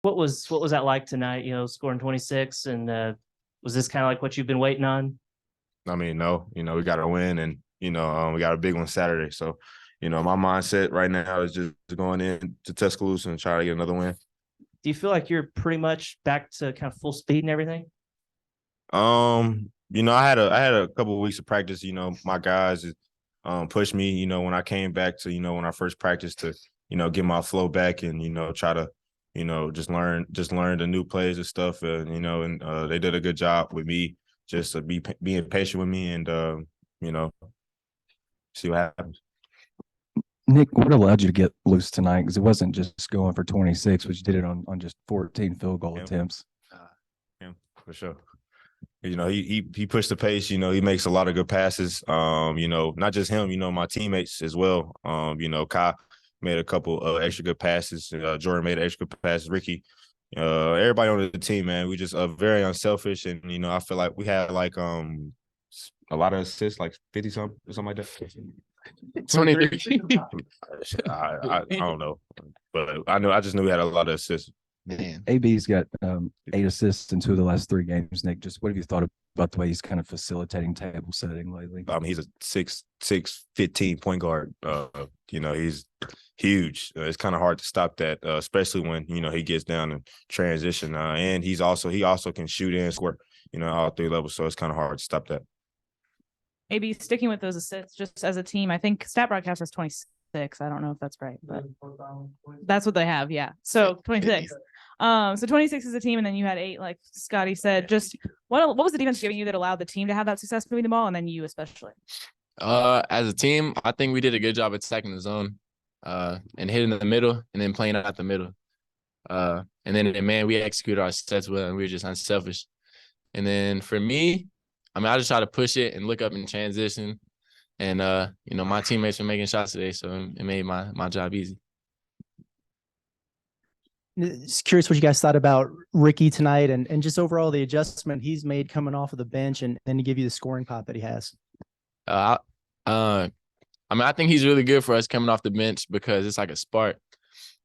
What was that like tonight? Scoring 26, and was this kind of like what you've been waiting on? I mean, no, we got to win, and we got a big one Saturday. So, my mindset right now is just going in to Tuscaloosa and try to get another win. Do you feel like you're pretty much back to kind of full speed and everything? I had a couple of weeks of practice. My guys pushed me. When I came back to when I first practiced to get my flow back and try to just learn the new plays and stuff. And they did a good job with me just being patient with me and you know see what happens. Nick, what allowed you to get loose tonight? Because it wasn't just going for 26, but you did it on just 14 field goal attempts. Him for sure. He pushed the pace. He makes a lot of good passes. Not just him. My teammates as well. Kai made a couple extra good passes. Jordan made extra good passes. Ricky, everybody on the team, man. We just very unselfish, and I feel like we had like a lot of assists, like 50 something like that. 23. I don't know, but I just knew we had a lot of assists. Man. AB's got 8 assists in 2 of the last 3 games. Nick, just what have you thought about the way he's kind of facilitating table setting lately? He's a 6'15" point guard. He's huge. It's kind of hard to stop that, especially when he gets down and transition. And he also can shoot and score. All 3 levels. So it's kind of hard to stop that. Maybe sticking with those assists just as a team. I think Stat Broadcast has 26. I don't know if that's right, but that's what they have. Yeah. So 26. So 26 is a team, and then you had 8, like Scotty said. Just what was the defense giving you that allowed the team to have that success moving the ball, and then you especially? As a team, I think we did a good job attacking the zone, and hitting the middle, and then playing out the middle. And then man, we executed our sets well, and we were just unselfish. And then for me, I just try to push it and look up in transition. And my teammates were making shots today, so it made my job easy. Just curious what you guys thought about Ricky tonight and just overall the adjustment he's made coming off of the bench and to give you the scoring pop that he has. I think he's really good for us coming off the bench because it's like a spark.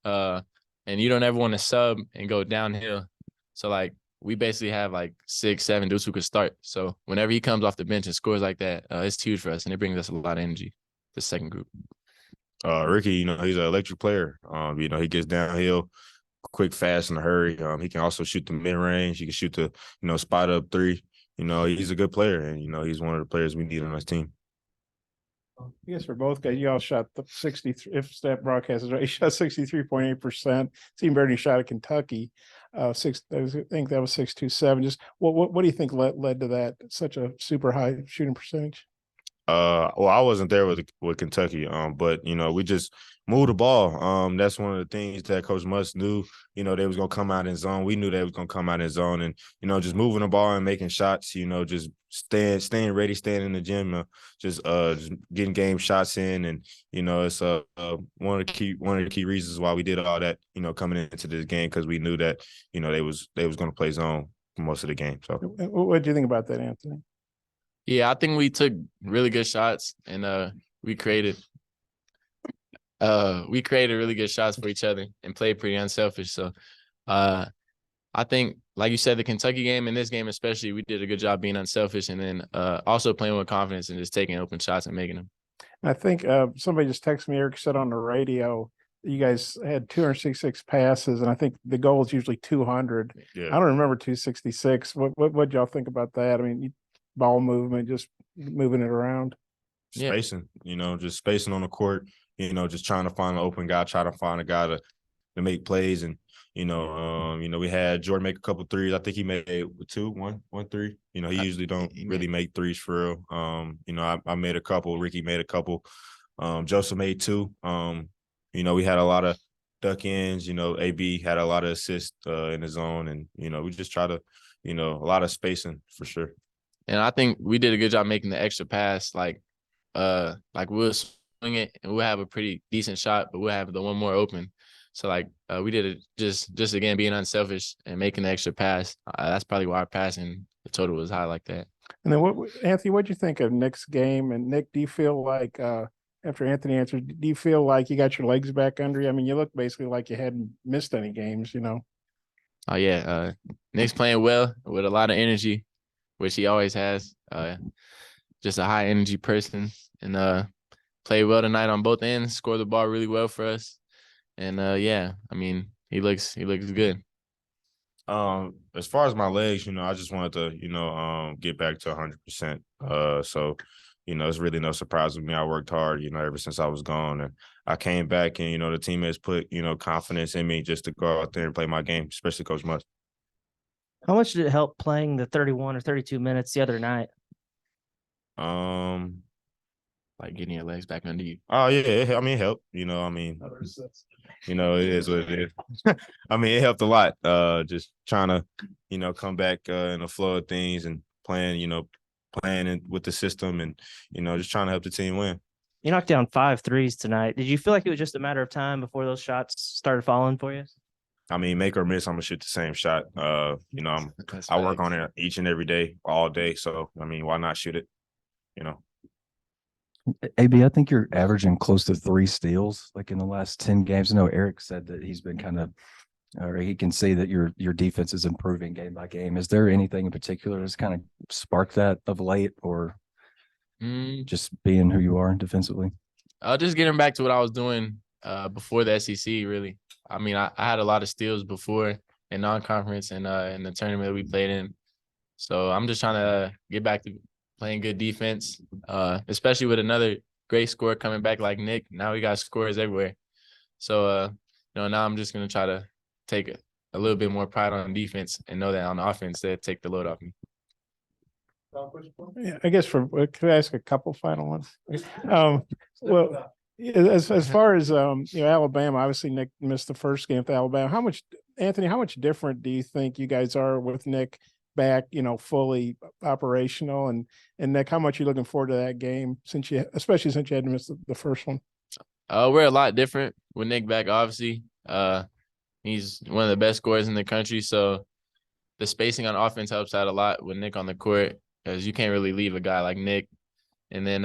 And you don't ever want to sub and go downhill. So like we basically have like 6, 7 dudes who could start. So whenever he comes off the bench and scores like that, it's huge for us, and it brings us a lot of energy. The second group. Ricky, he's an electric player. He gets downhill quick, fast, in a hurry. He can also shoot the mid range. He can shoot the spot up 3. He's a good player, and he's one of the players we need on this team. I guess for both guys, y'all shot the 63. If Stat Broadcast is right, he shot 63.8%. Team Bernie shot at Kentucky. I think that was 6.27. Just what do you think led to that such a super high shooting percentage? Well, I wasn't there with Kentucky, but we just moved the ball. That's one of the things that Coach Musk knew. They was gonna come out in zone. We knew they was gonna come out in zone, and just moving the ball and making shots. Just staying ready, staying in the gym, just getting game shots in, and it's one of the key reasons why we did all that. Coming into this game because we knew that they was gonna play zone for most of the game. So, what do you think about that, Anthony? Yeah, I think we took really good shots, and we created really good shots for each other and played pretty unselfish. So I think, like you said, the Kentucky game and this game especially, we did a good job being unselfish, and then also playing with confidence and just taking open shots and making them. I think somebody just texted me, Eric said on the radio, you guys had 266 passes, and I think the goal is usually 200. Yeah. I don't remember 266. What y'all think about that? I mean, ball movement, just moving it around. Spacing, just spacing on the court, just trying to find an open guy, trying to find a guy to make plays. And, we had Jordan make a couple threes. I think he made 1 3. He usually don't really make threes for real. I made a couple. Ricky made a couple. Joseph made 2. We had a lot of duck ins. AB had a lot of assists in the zone. And, we just try to, a lot of spacing for sure. And I think we did a good job making the extra pass. Like we'll swing it and we'll have a pretty decent shot, but we'll have the one more open. So we did it just again being unselfish and making the extra pass. That's probably why our passing the total was high like that. And then Anthony, what'd you think of Nick's game? And Nick, do you feel like after Anthony answered, do you feel like you got your legs back under you? I mean, you look basically like you hadn't missed any games, Oh yeah, Nick's playing well with a lot of energy, which he always has. Just a high energy person, and played well tonight on both ends. Scored the ball really well for us, and yeah, I mean he looks good. As far as my legs, I just wanted to, get back to 100%. So, it's really no surprise with me. I worked hard, ever since I was gone, and I came back, and the teammates put, confidence in me just to go out there and play my game, especially Coach Musk. How much did it help playing the 31 or 32 minutes the other night? Like getting your legs back under you. Oh yeah, it helped. It is what it is. I mean, it helped a lot. Just trying to, come back in the flow of things and playing with the system and just trying to help the team win. You knocked down 5 threes tonight. Did you feel like it was just a matter of time before those shots started falling for you? I mean, make or miss, I'm gonna shoot the same shot. I work on it each and every day, all day. So I mean, why not shoot it? AB, I think you're averaging close to 3 steals like in the last 10 games. I know Eric said that he's been or he can see that your defense is improving game by game. Is there anything in particular that's kind of sparked that of late, or just being who you are defensively? Just getting back to what I was doing before the SEC, really. I mean, I had a lot of steals before in non-conference and in the tournament that we played in. So I'm just trying to get back to playing good defense, especially with another great scorer coming back like Nick. Now we got scorers everywhere. So, now I'm just going to try to take a little bit more pride on defense and know that on offense, they'll take the load off me. Yeah, I guess could I ask a couple final ones? Well, as far as Alabama, obviously Nick missed the first game with Alabama. Anthony, how much different do you think you guys are with Nick back, fully operational, and Nick, how much are you looking forward to that game especially since you had to miss the first one? We're a lot different with Nick back, obviously. He's one of the best scorers in the country, so the spacing on offense helps out a lot with Nick on the court, because you can't really leave a guy like Nick. And then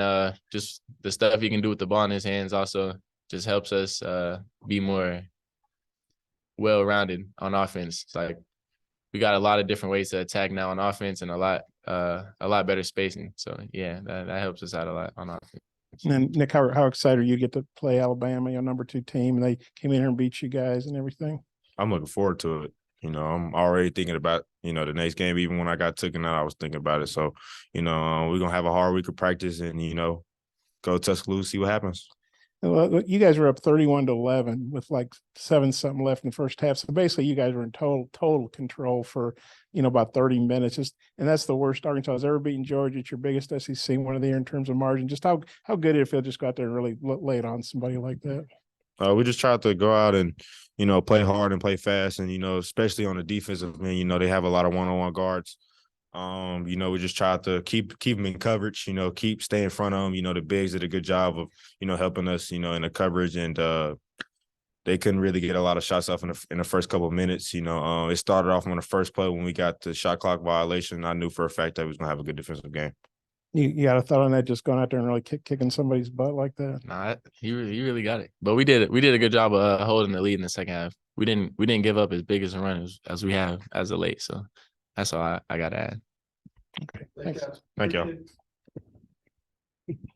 just the stuff he can do with the ball in his hands also just helps us be more well-rounded on offense. It's like we got a lot of different ways to attack now on offense and a lot better spacing. So yeah, that helps us out a lot on offense. And then Nick, how excited are you to get to play Alabama, your number 2 team, and they came in here and beat you guys and everything? I'm looking forward to it. I'm already thinking about, the next game. Even when I got taken out, I was thinking about it. So, we're going to have a hard week of practice and, go Tuscaloosa, see what happens. Well, you guys were up 31-11 with like 7-something left in the first half. So basically you guys were in total control for, about 30 minutes. And that's the worst Arkansas has ever beaten Georgia. It's your biggest SEC one of the year in terms of margin. Just how good did it feel just go out there and really lay it on somebody like that? We just tried to go out and, play hard and play fast. And, especially on the defensive end, they have a lot of one-on-one guards. We just tried to keep them in coverage, keep stay in front of them. The bigs did a good job of, helping us, in the coverage. And they couldn't really get a lot of shots off in the first couple of minutes. It started off on the first play when we got the shot clock violation. I knew for a fact that we was going to have a good defensive game. You got a thought on that, just going out there and really kicking somebody's butt like that? Nah, he really got it. But we did a good job of holding the lead in the second half. We didn't give up as big as a run as we have as of late. So that's all I got to add. Okay, thanks. Thank you.